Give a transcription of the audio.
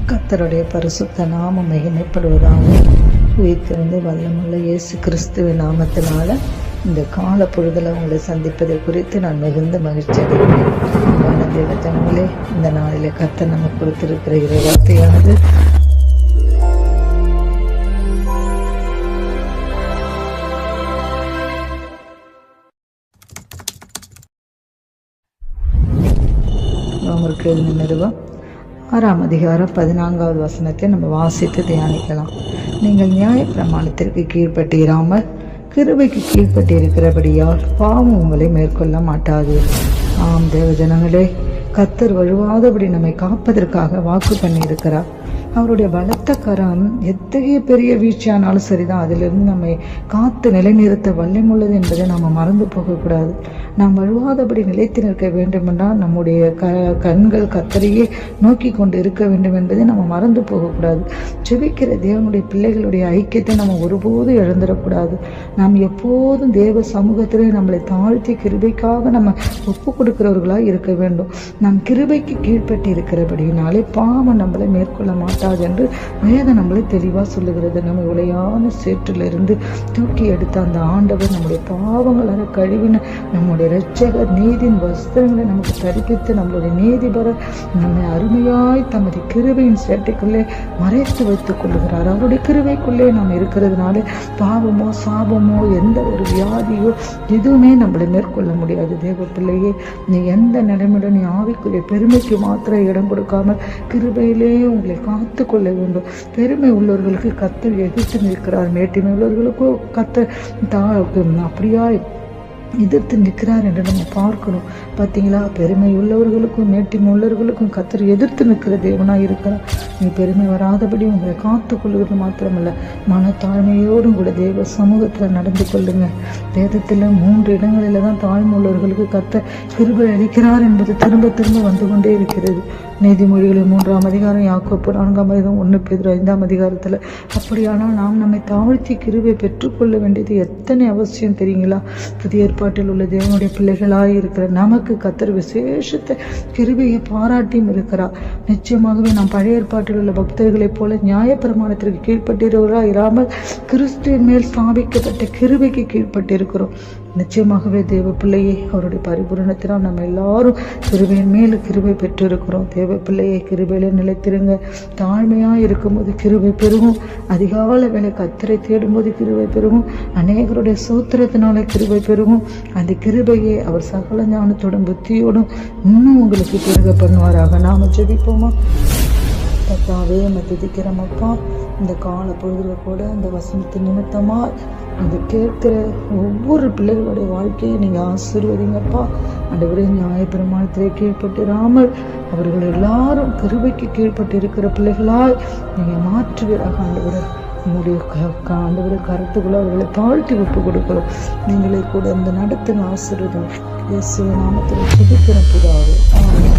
கர்த்தருடைய பரிசுத்த நாமம் மகிமைப்படுவதாக. உயிர்த்தெழுந்த வல்லமுள்ள இயேசு கிறிஸ்துவின் நாமத்தினால இந்த கால பொழுதில் உங்களை சந்திப்பதை குறித்து நான் மிகுந்த மகிழ்ச்சி அடைகிறேன். தேவஜனங்களே, இந்த நாளிலே கர்த்தர் நமக்கு கொடுத்திருக்கிற இறை வார்த்தையானது உங்களுக்கு நிறுவம் 6ஆம் அதிகாரம் 14வது வசனத்தை நம்ம வாசித்து தியானிக்கலாம். நீங்கள் நியாய பிரமாணத்திற்கு கீழ்ப்பட்டிராமல் கிருபைக்கு கீழ்ப்பட்டு இருக்கிறபடியால் பாவம் உங்களை மேற்கொள்ள மாட்டாது. ஆம் தேவஜனங்களே, கர்த்தர் வழுவாதபடி நம்மை காப்பதற்காக வாக்கு பண்ணி இருக்கிறார். அவருடைய பலத்த கரம் எத்தகைய பெரிய வீழ்ச்சியானாலும் சரிதான், அதிலிருந்து நம்மை காத்து நிலைநிறுத்த வல்லமுள்ளது என்பதை நாம் மறந்து போகக்கூடாது. நாம் வழுவாதபடி நிலைத்து நிற்க வேண்டுமென்றால் நம்முடைய கண்கள் கர்த்தரையே நோக்கி கொண்டு இருக்க வேண்டும் என்பதை நம்ம மறந்து போகக்கூடாது. ஜெபிக்கிற தேவனுடைய பிள்ளைகளுடைய ஐக்கியத்தை நம்ம ஒருபோதும் இழந்துடக்கூடாது. நாம் எப்போதும் தேவ சமூகத்திலே நம்மளை தாழ்த்தி கிருபைக்காக நம்ம ஒப்பு கொடுக்கிறவர்களாக இருக்க வேண்டும். நாம் கிருபைக்கு கீழ்ப்பட்டு இருக்கிறபடினாலே பாவம் நம்மளை மேற்கொள்ள மாட்டாது என்று வேதம் நம்மளை தெளிவாக சொல்லுகிறது. நம்ம உளையான சேற்றிலிருந்து தூக்கி எடுத்த அந்த ஆண்டவர் நம்முடைய பாவங்களான கழுவின நம்முடைய இரட்சகர் நீதியின் வஸ்திரங்களை நமக்கு தரிப்பித்து நம்மளுடைய நீதிபர நம்மை அருமையாய் தமது கிருபையின் சேட்டைக்குள்ளே மறைத்து வைத்துக் கொள்ளுகிறார். அவருடைய கிருபைக்குள்ளே நாம் இருக்கிறதுனால பாவமோ சாபமோ எந்த ஒரு வியாதியோ எதுவுமே நம்மளை மேற்கொள்ள முடியாது. தேவ பிள்ளையே, நீ எந்த நிலைமையுடன் நீ ஆவிக்குரிய பெருமைக்கு மாத்திரம் இடம் கொடுக்காமல் கிருபையிலே உங்களை காத்து கொள்ள வேண்டும். பெருமை உள்ளவர்களுக்கு கர்த்தர் எதிர்த்து நிற்கிறார், மேட்டிமை உள்ளவர்களுக்கும் கர்த்தர் அப்படியா எதிர்த்து நிற்கிறார் என்று நம்ம பார்க்கணும். பார்த்தீங்களா, பெருமை உள்ளவர்களுக்கும் மேட்டிமை உள்ளவர்களுக்கும் கர்த்தர் எதிர்த்து நிற்கிற தேவனாக இருக்கிறார். நீ பெருமை வராதபடி உங்களை காத்து கொள்வது மாத்திரமல்ல, மனத்தாழ்மையோடும் கூட தேவ சமூகத்தில் நடந்து கொள்ளுங்க. வேதத்தில் 3 இடங்களில் தான் தாழ்மை உள்ளவர்களுக்கு கர்த்தர் கிருபை அளிக்கிறார் என்பது திரும்ப திரும்ப வந்து கொண்டே இருக்கிறது. நீதிமொழிகளில் 3ஆம் அதிகாரம், யாக்கோப்பு 4ஆம் அதிகாரம், 1 பேதுரு 5ஆம் அதிகாரத்தில். அப்படியானால் நாம் நம்மை தாழ்த்தி கிருபை பெற்றுக்கொள்ள வேண்டியது எத்தனை அவசியம் தெரியுங்களா? புதிய ஏற்பாட்டில் உள்ள தேவனுடைய பிள்ளைகளாக இருக்கிற நமக்கு கர்த்தர் விசேஷத்தை கிருபையை பாராட்டியும் இருக்கிறார். நிச்சயமாகவே நாம் பழைய ஏற்பாட்டில் உள்ள பக்தர்களைப் போல நியாய பிரமாணத்திற்கு கீழ்ப்பட்டிருக்கிறவர்களாக இராமல் கிறிஸ்துவின் மேல் ஸ்தாபிக்கப்பட்ட கிருபைக்கு கீழ்ப்பட்டிருக்கிறோம். நிச்சயமாகவே தேவ பிள்ளையை அவருடைய பரிபூரணத்தினால் நம்ம எல்லாரும் கிருபையின் மேல் கிருபை பெற்றிருக்கிறோம். தேவ பிள்ளையை கிருபையில நிலைத்திருங்க. தாழ்மையாக இருக்கும்போது கிருபை பெருகும். அதிகால வேலை கர்த்தரை தேடும்போது கிருபை பெருகும். அநேகருடைய சூத்திரத்தினால கிருபை பெருகும். அந்த கிருபையை அவர் சகல ஞானத்தோடும் புத்தியோடும் இன்னும் உங்களுக்கு பெருக பண்ணுவாராக. நாம ஜெபிப்போமா? கர்த்தாவே, துதிக்கிறோமப்பா. இந்த கால பொழுதுல கூட அந்த வசனத்தின் நிமித்தமா அந்த கேட்கிற ஒவ்வொரு பிள்ளைகளுடைய வாழ்க்கையை நீங்க ஆசீர்வதிங்கப்பா. ஆண்டவரே, நியாயப்பிரமாணத்திலே கீழ்ப்பட்டிராமல் அவர்கள் எல்லாரும் கிருபைக்கு கீழ்ப்பட்டு இருக்கிற பிள்ளைகளாய் நீங்க மாற்றுவீராக. ஆண்டவரே, உங்களுடைய ஆண்டவரை கருத்துக்குள்ள அவர்களை தாழ்த்தி ஒப்பு கொடுக்கிறோம். நீங்களே கூட அந்த நடத்தின ஆசீர்வாதம் இயேசுவின் நாமத்தில் ஜெபிக்கிறோம் பிதாவே. ஆமென்.